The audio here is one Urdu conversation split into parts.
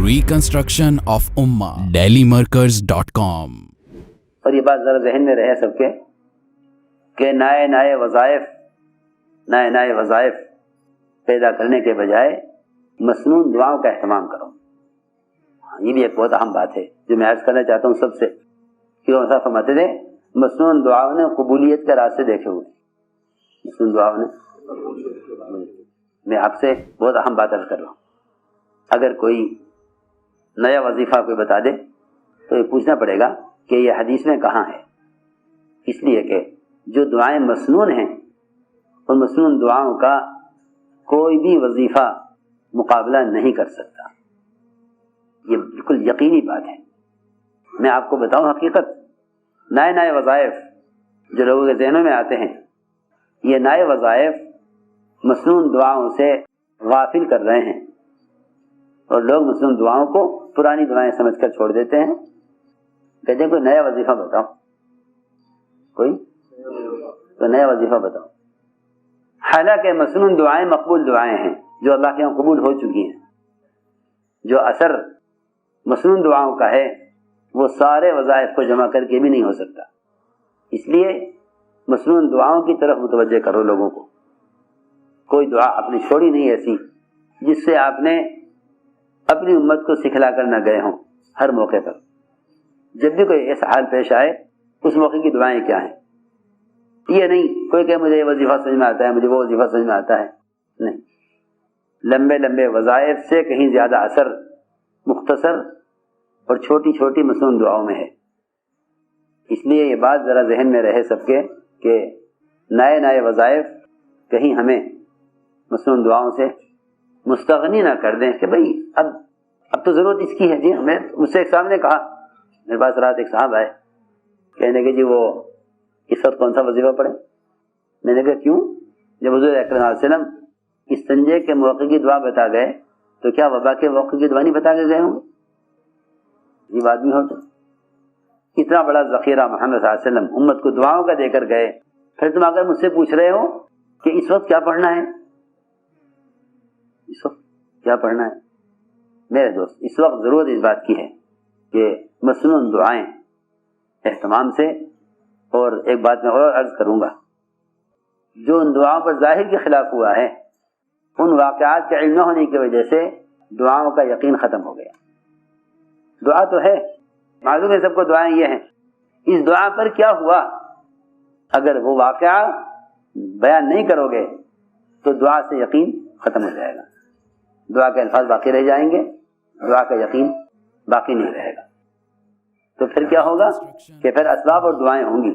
Reconstruction of Ummah, dailymarkers.com। اور یہ بات ذرا ذہن میں رہے سب کے کہ نئے وظائف پیدا کرنے کے بجائے مسنون دعاؤں کا اہتمام کرو۔ یہ بھی ایک بہت اہم بات ہے جو میں عرض کرنا چاہتا ہوں سب سے، کہ وہ فرماتے تھے مسنون دعاؤں نے قبولیت کے راستے دیکھے ہوئے۔ مسنون دعاؤں نے، میں آپ سے بہت اہم بات عرض کر رہا ہوں، اگر کوئی نیا وظیفہ کوئی بتا دے تو یہ پوچھنا پڑے گا کہ یہ حدیث میں کہاں ہے، اس لیے کہ جو دعائیں مسنون ہیں ان مسنون دعاؤں کا کوئی بھی وظیفہ مقابلہ نہیں کر سکتا۔ یہ بالکل یقینی بات ہے۔ میں آپ کو بتاؤں حقیقت، نئے وظائف جو لوگوں کے ذہنوں میں آتے ہیں، یہ نئے وظائف مسنون دعاؤں سے غافل کر رہے ہیں، اور لوگ مسنون دعاؤں کو پرانی دعائیں سمجھ کر چھوڑ دیتے ہیں۔ کہتے ہیں کوئی نیا وظیفہ بتاؤ، کوئی نیا وظیفہ بتاؤ، حالانکہ مسنون دعائیں مقبول دعائیں ہیں جو اللہ کے یہاں قبول ہو چکی ہیں۔ جو اثر مسنون دعاؤں کا ہے وہ سارے وظائف کو جمع کر کے بھی نہیں ہو سکتا، اس لیے مسنون دعاؤں کی طرف متوجہ کرو لوگوں کو۔ کوئی دعا اپنی چھوڑی نہیں ایسی جس سے آپ نے اپنی امت کو سکھلا کر نہ گئے ہوں۔ ہر موقع پر جب بھی کوئی ایسا حال پیش آئے اس موقع کی دعائیں کیا ہیں، یہ نہیں کوئی کہ مجھے یہ وظیفہ سمجھ میں آتا ہے، مجھے وہ وظیفہ سمجھ میں آتا ہے، نہیں۔ لمبے وظائف سے کہیں زیادہ اثر مختصر اور چھوٹی مسنون دعاؤں میں ہے۔ اس لیے یہ بات ذرا ذہن میں رہے سب کے کہ نئے وظائف کہیں ہمیں مسنون دعاؤں سے مستغنی نہ کر دیں کہ بھئی اب تو ضرورت اس کی ہے۔ جی میں مجھ سے ایک صاحب نے کہا، میرے پاس رات ایک صاحب آئے، کہنے کہ جی وہ اس وقت کون سا وظیفہ پڑھیں؟ میں نے کہا کیوں؟ جب حضور اکرم صلی اللہ علیہ وسلم استنجے کے موقع کی دعا بتا گئے تو کیا وبا کے موقع کی دعا نہیں بتا کے گئے ہوں گے؟ یہ بات بھی ہوتا، اتنا بڑا ذخیرہ محمد صلی اللہ علیہ وسلم امت کو دعاؤں کا دے کر گئے، پھر تم اگر مجھ سے پوچھ رہے ہو کہ اس وقت کیا پڑھنا ہے، اس وقت کیا پڑھنا ہے؟ میرے دوست، اس وقت ضرورت اس بات کی ہے کہ مسنون دعائیں اہتمام سے، اور ایک بات میں اور عرض کروں گا، جو ان دعاؤں پر ظاہر کے خلاف ہوا ہے ان واقعات کے علم نہ ہونے کی وجہ سے دعاؤں کا یقین ختم ہو گیا۔ دعا تو ہے، معلوم ہے سب کو دعائیں یہ ہیں، اس دعا پر کیا ہوا اگر وہ واقعہ بیان نہیں کرو گے تو دعا سے یقین ختم ہو جائے گا، دعا کے الفاظ باقی رہ جائیں گے، دعا کا یقین باقی نہیں رہے گا۔ تو پھر کیا ہوگا کہ پھر اسباب اور دعائیں ہوں گی،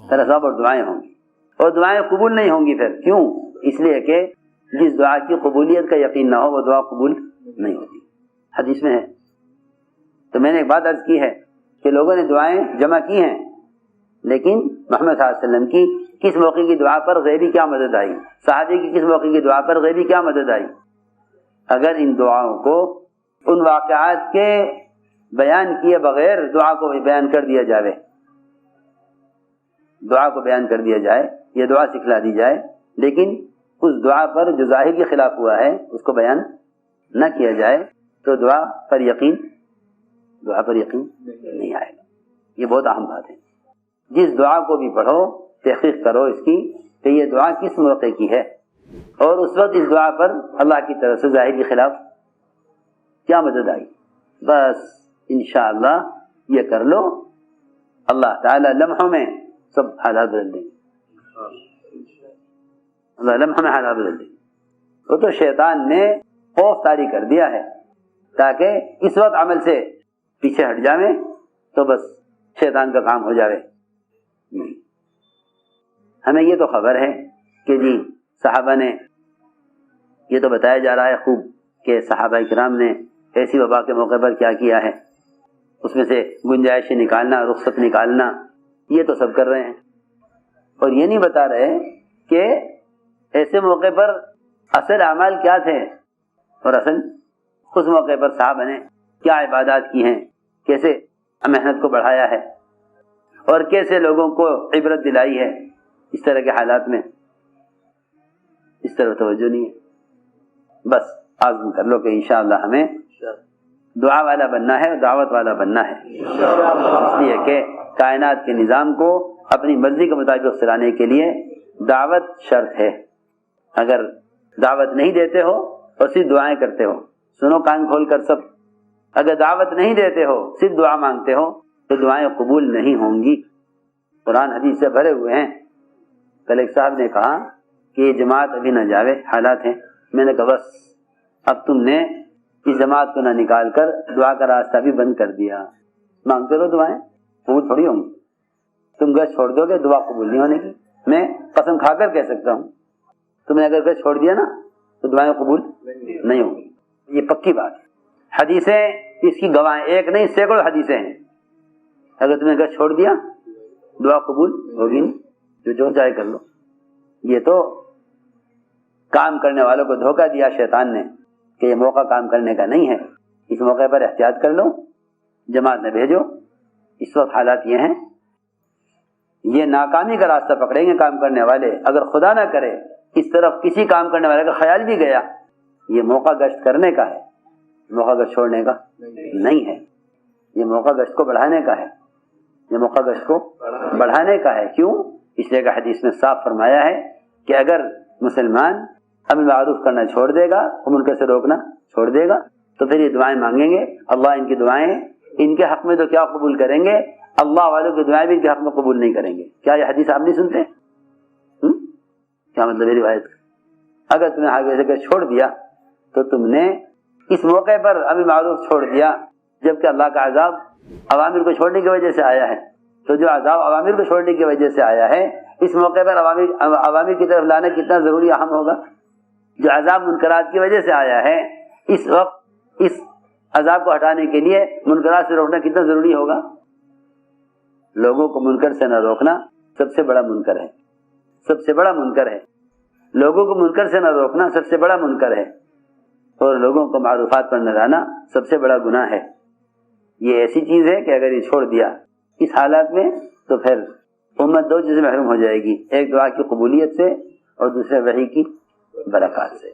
پھر اسباب اور دعائیں ہوں گی، اور دعائیں قبول نہیں ہوں گی۔ پھر کیوں؟ اس لیے کہ جس دعا کی قبولیت کا یقین نہ ہو وہ دعا قبول نہیں ہوتی، حدیث میں ہے۔ تو میں نے ایک بات عرض کی ہے کہ لوگوں نے دعائیں جمع کی ہیں، لیکن محمد صلی اللہ علیہ وسلم کی کس موقع کی دعا پر غیبی کیا مدد آئی، صحابی کی کس موقع کی دعا پر غیبی کیا مدد آئی۔ اگر ان دعاؤں کو ان واقعات کے بیان کیے بغیر دعا کو بیان کر دیا جائے، دعا کو بیان کر دیا جائے، یہ دعا سکھلا دی جائے، لیکن اس دعا پر جو ظاہر کے خلاف ہوا ہے اس کو بیان نہ کیا جائے تو دعا پر یقین نہیں آئے گا۔ یہ بہت اہم بات ہے۔ جس دعا کو بھی پڑھو تحقیق کرو اس کی کہ یہ دعا کس موقع کی ہے، اور اس وقت اس دعا پر اللہ کی طرف سے ظاہر کے خلاف کیا مدد آئی۔ بس انشاءاللہ یہ کر لو، اللہ تعالی لمحوں میں سب حالات بدل دیں گے، اللہ لمحوں میں حالات بدل دیں گے۔ وہ تو شیطان نے خوف طاری کر دیا ہے تاکہ اس وقت عمل سے پیچھے ہٹ جاویں تو بس شیطان کا کام ہو جاوے۔ ہمیں یہ تو خبر ہے کہ جی صحابہ نے، یہ تو بتایا جا رہا ہے خوب کہ صحابہ کرام نے ایسی وبا کے موقع پر کیا کیا ہے، اس میں سے گنجائش نکالنا، رخصت نکالنا، یہ تو سب کر رہے ہیں، اور یہ نہیں بتا رہے کہ ایسے موقع پر اصل اعمال کیا تھے، اور اصل اس موقع پر صحابہ نے کیا عبادات کی ہیں، کیسے محنت کو بڑھایا ہے اور کیسے لوگوں کو عبرت دلائی ہے اس طرح کے حالات میں، اس طرح توجہ نہیں ہے۔ بس عزم کر لو کہ انشاءاللہ ہمیں دعا والا بننا ہے اور دعوت والا بننا ہے، اس لیے کہ کائنات کے نظام کو اپنی مرضی کے مطابق چلانے کے لیے دعوت شرط ہے۔ اگر دعوت نہیں دیتے ہو اور صرف دعائیں کرتے ہو، سنو کان کھول کر سب، اگر دعوت نہیں دیتے ہو صرف دعا مانگتے ہو تو دعائیں قبول نہیں ہوں گی۔ قرآن حدیث سے بھرے ہوئے ہیں۔ کل ایک صاحب نے کہا کہ یہ جماعت ابھی نہ جاوے، حالات ہیں۔ میں نے کہا بس اب تم نے اس جماعت کو نہ نکال کر دعا کا راستہ بھی بند کر دیا۔ مانگتے رہو، دعائیں قبول تھوڑی ہوں گی۔ تم گھر چھوڑ دو گے دعا قبول نہیں ہونے کی، میں قسم کھا کر کہہ سکتا ہوں۔ تم نے اگر گھر چھوڑ دیا نا تو دعائیں قبول نہیں ہوں گی، یہ پکی بات ہے۔ حدیثیں اس کی گواہیں، ایک نہیں سینکڑوں حدیثیں ہیں۔ اگر تم نے گھر چھوڑ دیا دعا قبول ہوگی نہیں، جو چاہے کر لو۔ یہ تو کام کرنے والوں کو دھوکہ دیا شیطان نے کہ یہ موقع کام کرنے کا نہیں ہے، اس موقع پر احتیاط کر لو، جماعت نہ بھیجو۔ اس وقت حالات یہ ہیں، یہ ناکامی کا راستہ پکڑیں گے کام کرنے والے۔ اگر خدا نہ کرے اس طرف کسی کام کرنے والے کا خیال بھی گیا، یہ موقع گشت کرنے کا ہے، موقع گشت چھوڑنے کا نہیں ہے۔ یہ موقع گشت کو بڑھانے کا ہے، یہ موقع گشت کو بڑھانے کا ہے۔ کیوں؟ اس لیے کہ حدیث میں صاف فرمایا ہے کہ اگر مسلمان امر معروف کرنا چھوڑ دے گا اور منکر سے روکنا چھوڑ دے گا تو پھر یہ دعائیں مانگیں گے، اللہ ان کی دعائیں ان کے حق میں تو کیا قبول کریں گے، اللہ والوں کی دعائیں بھی ان کے حق میں قبول نہیں کریں گے۔ کیا یہ حدیث آپ نہیں سنتے؟ کیا مطلب ہے روایت؟ اگر تم نے آگے سے چھوڑ دیا تو تم نے اس موقع پر امر معروف چھوڑ دیا، جبکہ اللہ کا عذاب عوامر کو چھوڑنے کی وجہ سے آیا ہے۔ تو جو عذاب عوامر کو چھوڑنے کی وجہ سے آیا ہے، اس موقع پر عوامر کی طرف لانا کتنا ضروری اہم ہوگا۔ جو عذاب منکرات کی وجہ سے آیا ہے، اس وقت اس عذاب کو ہٹانے کے لیے منکرات سے روکنا کتنا ضروری ہوگا۔ لوگوں کو منکر سے نہ روکنا سب سے بڑا منکر ہے، سب سے بڑا منکر ہے۔ لوگوں کو منکر سے نہ روکنا سب سے بڑا منکر ہے، اور لوگوں کو معروفات پر نہ لانا سب سے بڑا گناہ ہے۔ یہ ایسی چیز ہے کہ اگر یہ چھوڑ دیا اس حالات میں تو پھر امت دو چیزیں محروم ہو جائے گی، ایک دعا کی قبولیت سے اور دوسرے وحی کی برکات سے۔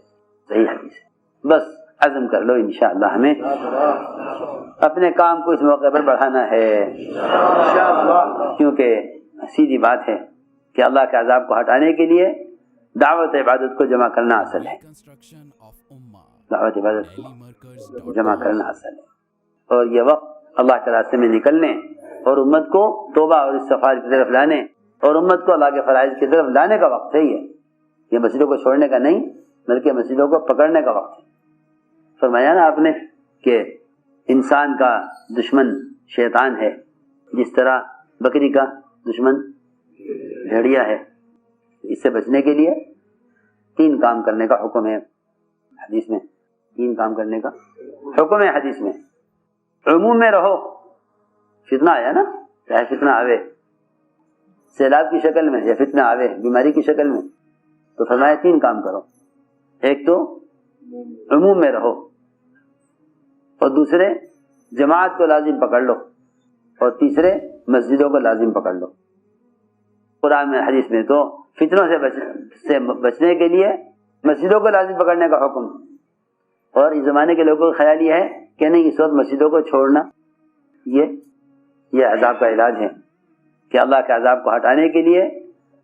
صحیح حدیث ہے۔ بس عزم کر لو انشاءاللہ ہمیں اپنے کام کو اس موقع پر بڑھانا ہے، کیونکہ سیدھی بات ہے کہ اللہ کے عذاب کو ہٹانے کے لیے دعوت عبادت کو جمع کرنا اصل ہے، دعوت عبادت کو جمع کرنا اصل ہے۔ اور یہ وقت اللہ کے راستے میں نکلنے اور امت کو توبہ اور استغفار کی طرف لانے اور امت کو اللہ کے فرائض کی طرف لانے کا وقت ہے۔ یہ مسجدوں کو چھوڑنے کا نہیں بلکہ مسجدوں کو پکڑنے کا وقت ہے۔ فرمایا نا آپ نے کہ انسان کا دشمن شیطان ہے، جس طرح بکری کا دشمن بھیڑیا ہے۔ اس سے بچنے کے لیے 3 کام کرنے کا حکم ہے حدیث میں، 3 کام کرنے کا حکم ہے حدیث میں۔ عموم میں رہو، فتنہ آیا نا، چاہے فتنہ آوے سیلاب کی شکل میں یا فتنہ آوے بیماری کی شکل میں، تو فرمایا 3 کام کرو۔ ایک تو عموم میں رہو، اور دوسرے جماعت کو لازم پکڑ لو، اور تیسرے مسجدوں کو لازم پکڑ لو۔ قرآن میں حدیث میں تو فتنوں سے بچنے کے لیے مسجدوں کو لازم پکڑنے کا حکم، اور اس زمانے کے لوگوں کا خیال یہ ہے کہ نہیں اس وقت مسجدوں کو چھوڑنا یہ عذاب کا علاج ہے، کہ اللہ کے عذاب کو ہٹانے کے لیے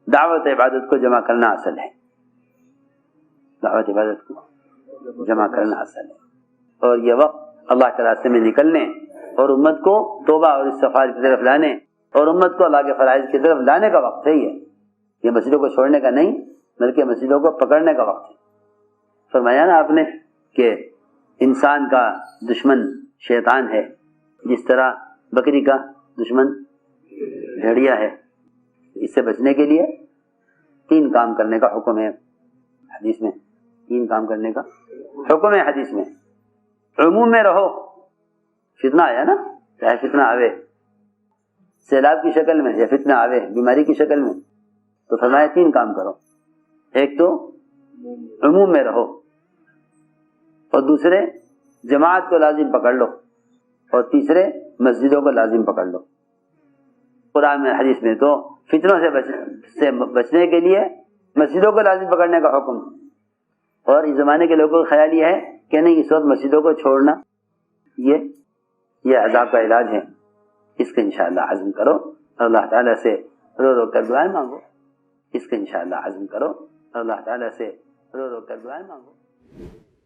دعوت عبادت کو جمع کرنا اصل ہے، دعوت عبادت کو جمع کرنا اصل ہے۔ اور یہ وقت اللہ کے راستے میں نکلنے اور امت کو توبہ اور استغفار کی طرف لانے اور امت کو اللہ کے فرائض کی طرف لانے کا وقت ہے۔ یہ مسجدوں کو چھوڑنے کا نہیں بلکہ مسجدوں کو پکڑنے کا وقت ہے۔ فرمایا نا آپ نے کہ انسان کا دشمن شیطان ہے، جس طرح بکری کا دشمن بھیڑیا ہے۔ اس سے بچنے کے لیے 3 کام کرنے کا حکم ہے حدیث میں، 3 کام کرنے کا حکم ہے حدیث میں۔ عموم میں رہو، فتنہ آیا نا، چاہے فتنہ آوے سیلاب کی شکل میں یا فتنہ آوے بیماری کی شکل میں، تو فرمایا 3 کام کرو۔ ایک تو عموم میں رہو، اور دوسرے جماعت کو لازم پکڑ لو، اور تیسرے مسجدوں کو لازم پکڑ لو. قرآن میں حدیث میں تو فتنوں سے بچنے کے لیے مسجدوں کو لازم پکڑنے کا حکم، اور اس زمانے کے لوگوں کا خیال یہ ہے کہ نہیں اس وقت مسجدوں کو چھوڑنا یہ عذاب کا علاج ہے. اس کا انشاءاللہ عزم کرو اور اللہ تعالیٰ سے رو رو کر دعائیں مانگو. اس کا انشاءاللہ عزم کرو اور اللہ تعالیٰ سے رو رو کر دعائیں مانگو.